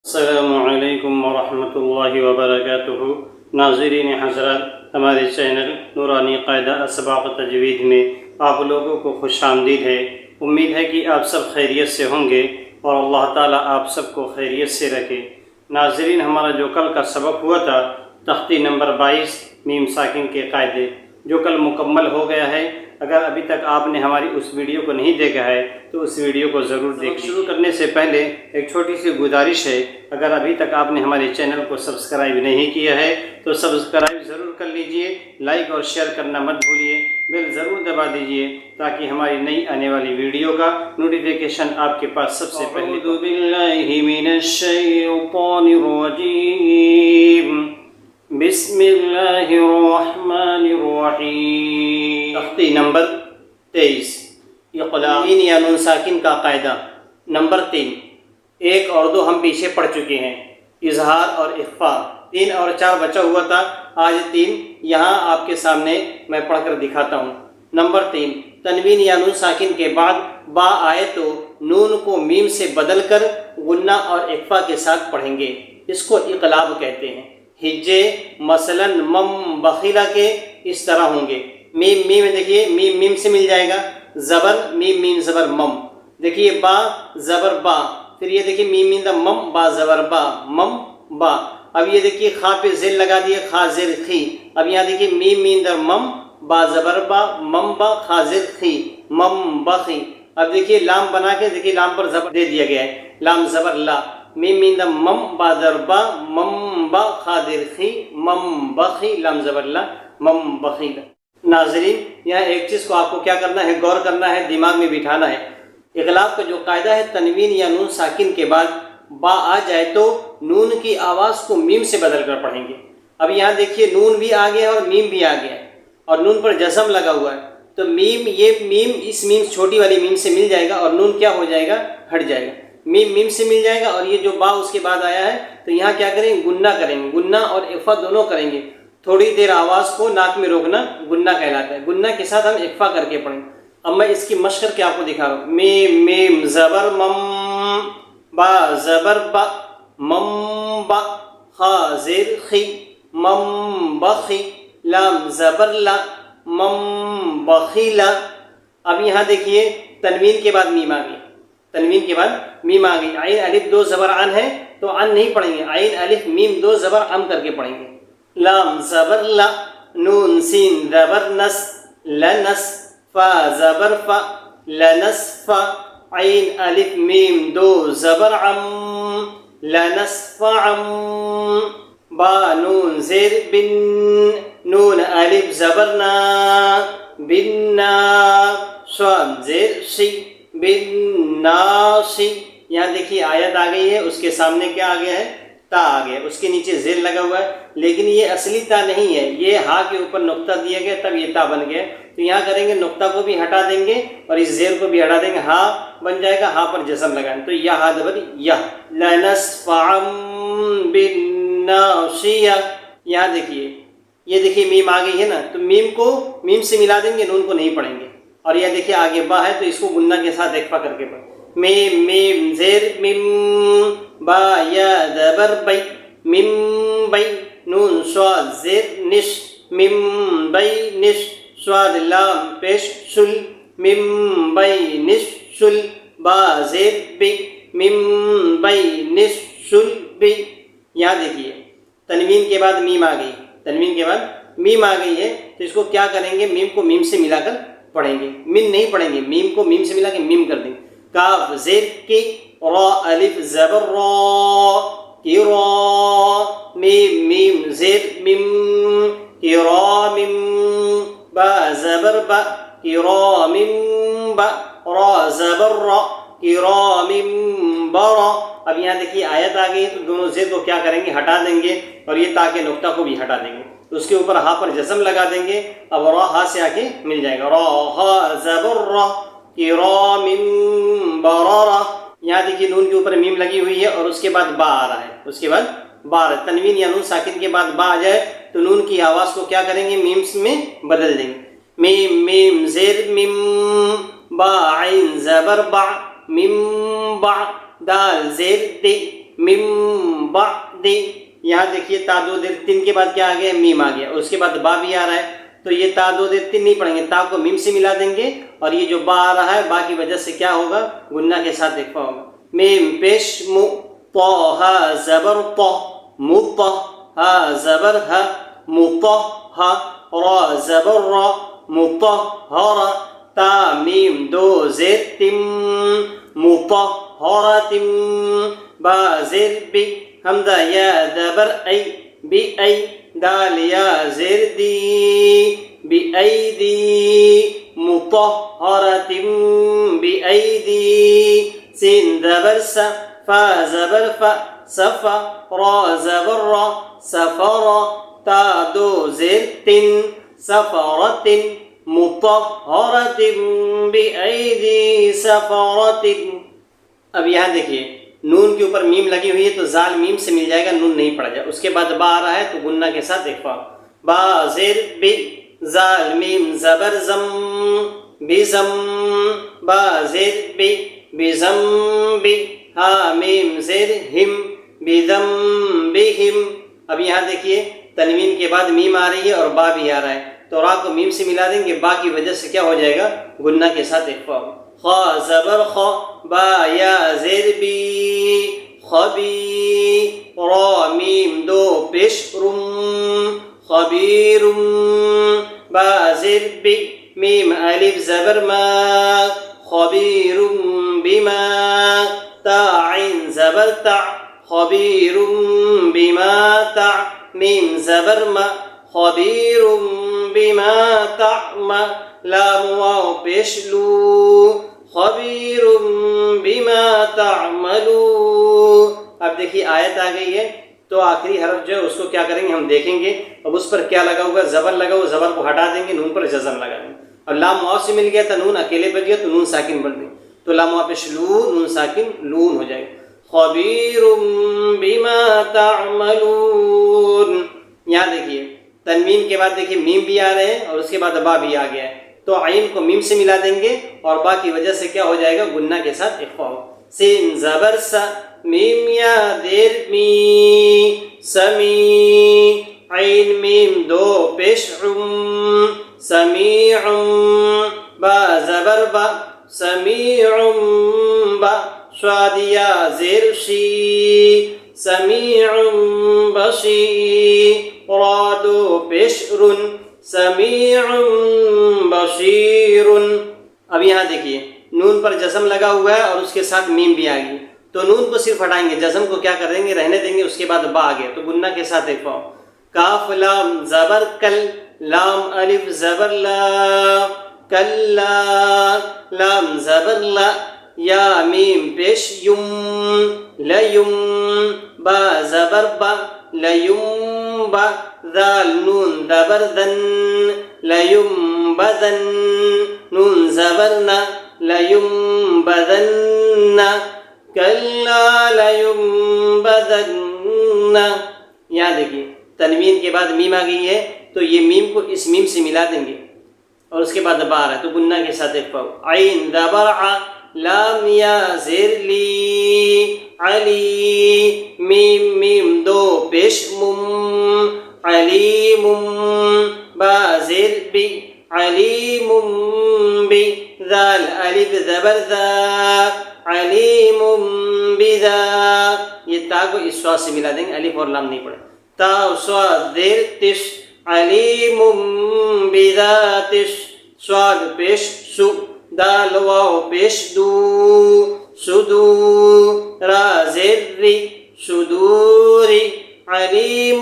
السلام علیکم ورحمۃ اللہ وبرکاتہ۔ ناظرین حضرات، ہمارے چینل نورانی قاعدہ اسباق تجوید میں آپ لوگوں کو خوش آمدید ہے۔ امید ہے کہ آپ سب خیریت سے ہوں گے اور اللہ تعالیٰ آپ سب کو خیریت سے رکھے۔ ناظرین، ہمارا جو کل کا سبق ہوا تھا تختی نمبر 22 میم ساکن کے قاعدے، جو کل مکمل ہو گیا ہے۔ اگر ابھی تک آپ نے ہماری اس ویڈیو کو نہیں دیکھا ہے تو اس ویڈیو کو ضرور دیکھیں۔ شروع کرنے سے پہلے ایک چھوٹی سی گزارش ہے، اگر ابھی تک آپ نے ہمارے چینل کو سبسکرائب نہیں کیا ہے تو سبسکرائب ضرور کر لیجئے، لائک اور شیئر کرنا مت بھولیے، بیل ضرور دبا دیجئے تاکہ ہماری نئی آنے والی ویڈیو کا نوٹیفیکیشن آپ کے پاس سب سے پہلے۔ اعوذ باللہ من الشیطان الرجیم، بسم اللہ الرحمن الرحیم۔ تختی نمبر 23 اقلاب یا نون ساکن کا قاعدہ نمبر 3۔ 1 اور 2 ہم پیچھے پڑھ چکے ہیں، اظہار اور اخفاء۔ 3 اور 4 بچا ہوا تھا، آج 3 یہاں آپ کے سامنے میں پڑھ کر دکھاتا ہوں۔ نمبر 3، تنوین یا نون ساکن کے بعد با آئے تو نون کو میم سے بدل کر غنہ اور اخفاء کے ساتھ پڑھیں گے، اس کو اقلاب کہتے ہیں۔ ہجے مثلا مم بخیلہ کے اس طرح ہوں گے، میم میم دیکھیے، میم میم سے مل جائے گا، زبر میم میم زبر مم، دیکھیے با زبر با، پھر یہ دیکھیے میم میم دا مم با زبر با مم با۔ اب یہ دیکھیے خا پہ زیر لگا دیا، خا زیر خی۔ اب یہاں دیکھیے میم میم در مم با زبر با مم با خا زیر خی مم بخی۔ اب دیکھیے لام بنا کے دیکھیے لام پر زبر دے دیا گیا ہے، لام زبر لا، میم میم دا مم با در با مم با خا زیر خی مم بخی لام زبر لا مم بخی۔ ناظرین، یہاں ایک چیز کو آپ کو کیا کرنا ہے، غور کرنا ہے، دماغ میں بٹھانا ہے۔ اغلاق کا جو قاعدہ ہے، تنوین یا نون ساکن کے بعد با آ جائے تو نون کی آواز کو میم سے بدل کر پڑھیں گے۔ اب یہاں دیکھیے نون بھی آ گیا اور میم بھی آ گیا ہے اور نون پر جزم لگا ہوا ہے، تو میم، یہ میم اس میم چھوٹی والی میم سے مل جائے گا اور نون کیا ہو جائے گا، ہٹ جائے گا۔ میم میم سے مل جائے گا اور یہ جو با اس کے بعد آیا ہے تو یہاں کیا کریں گے، گنہ کریں گے، گنہ اور اخفا دونوں کریں گے۔ تھوڑی دیر آواز کو ناک میں روکنا گنہ کہلاتا ہے، گنہ کے ساتھ ہم اخفا کر کے پڑھیں۔ اب میں اس کی مشق کر کے آپ کو دکھا رہا ہوں۔ میم میم زبر مم با زبر با مم با خا زیر خی مم بخی لام زبر لا مم بخیلا۔ اب یہاں دیکھیے تنوین کے بعد میم آ گئی، تنوین کے بعد میم آ گئی۔ عین الف 2 زبر عن ہے تو عن نہیں پڑھیں گے، عین الف میم 2 زبر ام کر کے پڑھیں گے۔ لام زبر لا نون سین زبر نس لنس فا زبر فا لنس فا عین الف میم 2 زبر عم لنس فعم با نون زیر بن نون الف زبر نا بنا صاد زیر سی بن ناسی۔ یہاں دیکھیے آیت آ گئی ہے، اس کے سامنے کیا آ گیا ہے، تا آ گیا، اس کے نیچے زیر لگا ہوا ہے، لیکن یہ اصلی تا نہیں ہے، یہ ہا کے اوپر نقطہ دیا گیا تب یہ تا بن گیا۔ تو یہاں کریں گے نقطہ کو بھی ہٹا دیں گے اور اس زیر کو بھی ہٹا دیں گے، ہا بن جائے گا، ہا پر جزم لگائیں تو یا ہا دبر یا لنسفعم بالناصیہ۔ یہاں دیکھیے، یہ دیکھیے میم آ گئی ہے نا، تو میم کو میم سے ملا دیں گے، نون کو نہیں پڑھیں گے۔ اور یہ دیکھیے آگے با ہے تو اس کو گنہ کے ساتھ اخفا کر کے پڑھیں۔ میم میم زیر میم با یا زبر بی میم بی نون صاد زیر نش میم بی نش صاد لام پیش سل میم بی نش سل با زیر بی میم بی نش سل بی۔ یہاں دیکھیے تنوین کے بعد میم آ گئی، تنوین کے بعد میم آ گئی ہے تو اس کو کیا کریں گے، میم کو میم سے ملا کر پڑھیں گے، میم نہیں پڑھیں گے، میم کو میم سے ملا کے میم کر دیں گے۔ کاف زیر کی را الف زبر را کی را میم میم زیر میم کی را میم با زبر با کی را میم با را زبر را کی را میم برا۔ اب یہاں دیکھیے آیت آ گئی تو دونوں زیر کو کیا کریں گے، ہٹا دیں گے اور یہ تا کے نقطہ کو بھی ہٹا دیں گے، تو اس کے اوپر ہا پر جزم لگا دیں گے، اب را ہا سے آ کے مل جائے گا، را ہا زبر را کرام بررہ۔ یہاں دیکھیے نون کے اوپر میم لگی ہوئی ہے اور اس کے بعد با آ رہا ہے، اس کے بعد با آ رہا ہے۔ تنوین یا نون ساکن کے بعد با آ جائے تو نون کی آواز کو کیا کریں گے، میم میں بدل دیں گے۔ میم میم زیر میم با عین زبر با میم با دال زیر دی من بعد، یہاں دیکھیے تا دو زیر تین کے بعد کیا آ گیا؟ میم آ گیا، اور اس کے بعد با بھی آ رہا ہے، تو یہ تا دو زیر تین نہیں پڑھیں گے، تا کو میم سے ملا دیں گے، اور یہ جو با آ رہا ہے با کی وجہ سے کیا ہوگا؟ گنہ کے ساتھ ایک ہوگا۔ میم پیش مو، طا ہا زبر طا، مطا، ہا زبر ہا، مطہا، را زبر را، مطہرا، تا میم دو زیر تم، مطہرۃ، با زیر بی، حمزہ یا زبر ای، بی ای، دال یا زیر دی، بی ایدی، مطہرۃ بی ایدی، سین زبر سا، فا زبر فا، صفا، را زبر را، سفرا، تا دو زیر تن، سفرۃ، مطہرۃ بِأَيْدِي سَفَرَةٍ۔ اب یہاں دیکھیے نون کے اوپر میم لگی ہوئی ہے تو زال میم سے مل جائے گا، نون نہیں پڑا جائے، اس کے بعد با آ رہا ہے تو گنہ کے ساتھ اخفا، با زیر بی، زال میم زبر زم، بزم، با زیر بی، بزم بی، ہا میم زیر ہم، بزم بہم۔ اب یہاں دیکھیے تنوین کے بعد میم آ رہی ہے اور با بھی آ رہا ہے، تو را کو میم سے ملا دیں گے، با کی وجہ سے کیا ہو جائے گا؟ گنہ کے ساتھ اخفا۔ خا زبر خا، با یا زیر بی، خبی، را میم دو پیش رم، خبیرم، با زیر بی، میم الف زبر ما، خبیرم بما، تا عین زبر تا، خبیرم بما تا، میم زبر ما، خبیرم بما تعمل، لام واو پیش لو، خبیرم بما تعملون۔ اب دیکھیے آیت آ گئی ہے تو آخری حرف جو ہے اس کو کیا کریں گے؟ ہم دیکھیں گے، اب اس پر کیا لگا ہوگا؟ زبر لگا ہوا، زبر کو ہٹا دیں گے، نون پر جزم لگا دیں گے۔ اب لام واو سے مل گیا تھا، نون اکیلے بچ گیا تو نون ساکن بن گئی، تو لام واو پیش لو، نون ساکن لون ہو جائے گا۔ خبیرم بما تعملون۔ یہاں دیکھیے تنوین کے بعد دیکھیے میم بھی آ رہے ہیں اور اس کے بعد با بھی آ گیا ہے، تو عین کو میم سے ملا دیں گے اور با کی وجہ سے کیا ہو جائے گا؟ گنہ کے ساتھ اخفا ہو۔ سین زبر سا، میم یا دیر می، سمی، عین میم دو پیش عم، سمیعم، با زبر با، سمیعم با، صاد یا زیر شی، سمیعم بصیر، را دو پیش رن، سمیع بصیر۔ اب یہاں دیکھیے نون پر جزم لگا ہوا ہے اور اس کے ساتھ میم بھی آ گئی، تو نون کو صرف ہٹائیں گے، جزم کو کیا کر دیں گے؟ رہنے دیں گے، اس کے بعد با آ گیا تو گنہ کے ساتھ ایک پاؤ۔ کاف لام زبر کل، لام الف زبر لا، کلا، لام زبر لا، یا میم پیش یم، لیم، با زبر با، لیم با، ذال نون زبر ذن، لیم بدن، نون زبر نا، لیم بدن، کلا لیم بدن۔ یہاں دیکھیے تنوین کے بعد میم آ گئی ہے تو یہ میم کو اس میم سے ملا دیں گے اور اس کے بعد با ہے تو گنہ کے ساتھ ایک پاؤ۔ عین زبر ع، لام یا زیر لی، علی، میم میم دو پیش مم، علیم، با زیر بی، علیم بی، ذال الف زبر ذا، علیم بذا، یہ تا کو اس سوا سے ملا دیں گے، الف اور لام نہیں پڑے، تا صاد زیر تش، علیم بذات، صاد پیش سو، دال واو پیش دو، سدو، را زیر ری، صدوری، علیم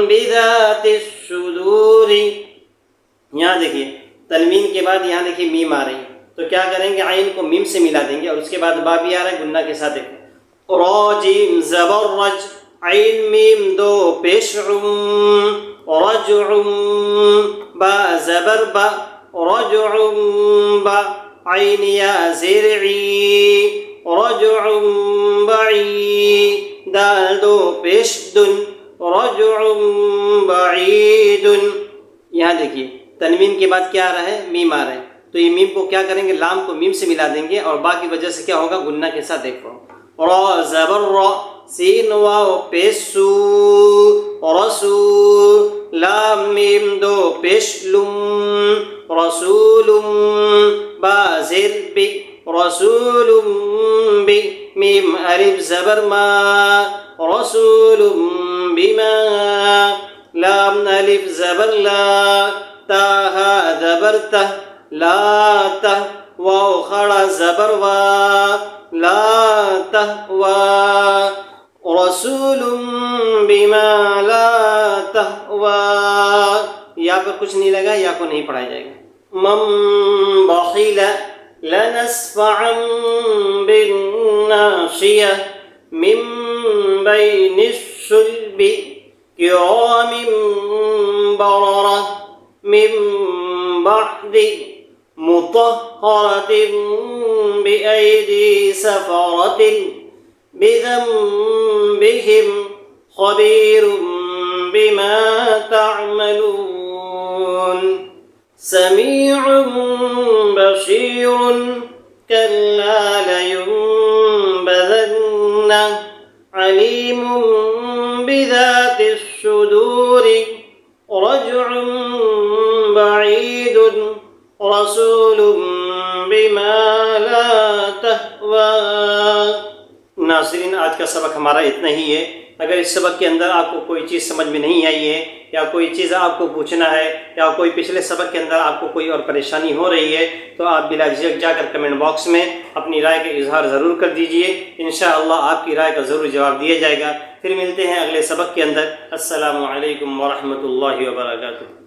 بذات الصدور۔ یہاں دیکھیے تنوین کے بعد یہاں دیکھیے میم آ رہی ہے تو کیا کریں گے؟ عین کو میم سے ملا دیں گے اور اس کے بعد با بھی آ رہا ہے گنہ کے ساتھ دیکھو۔ را جیم زبر رج، عین میم دو پیش عم، رجعم، با زبر با، رجعم با، عین یا زیر عی، رجعم بعی، دال دو پیش دن، رجعم بعید۔ یہاں دیکھیے تنوین کے بعد کیا آ رہا ہے؟ میم آ رہا ہے تو یہ میم کو کیا کریں گے؟ لام کو میم سے ملا دیں گے اور با کی وجہ سے کیا ہوگا؟ گنہ کے ساتھ دیکھو۔ را زبر را، سین واو پیش سو رسو لام میم دو پیش لم رسول با زیر بی رسول بی میم الف زبر ما رسول بما لام الف زبر لا تا ہا زبر تہ لا تہ واو خڑا زبر وا لا تہوا رسول بما لا تہوا یا پر کچھ نہیں لگا یا کو نہیں پڑھایا جائے گا من بخیل لنسفعا بالناشیہ من بین الصلب کرام بررہ من بعد مطہرۃ بأیدی سفرۃ بذنبہم خبیر بما تعملون سمیع بصیر کلا لینبذن علیم بذات الصدور رجع بعید رسول بما لا تہوا۔ ناظرین، آج کا سبق ہمارا اتنا ہی ہے۔ اگر اس سبق کے اندر آپ کو کوئی چیز سمجھ میں نہیں آئی ہے یا کوئی چیز آپ کو پوچھنا ہے یا کوئی پچھلے سبق کے اندر آپ کو کوئی اور پریشانی ہو رہی ہے تو آپ بلا جھجک جا کر کمنٹ باکس میں اپنی رائے کا اظہار ضرور کر دیجئے۔ انشاءاللہ آپ کی رائے کا ضرور جواب دیا جائے گا۔ پھر ملتے ہیں اگلے سبق کے اندر۔ السلام علیکم ورحمۃ اللہ وبرکاتہ۔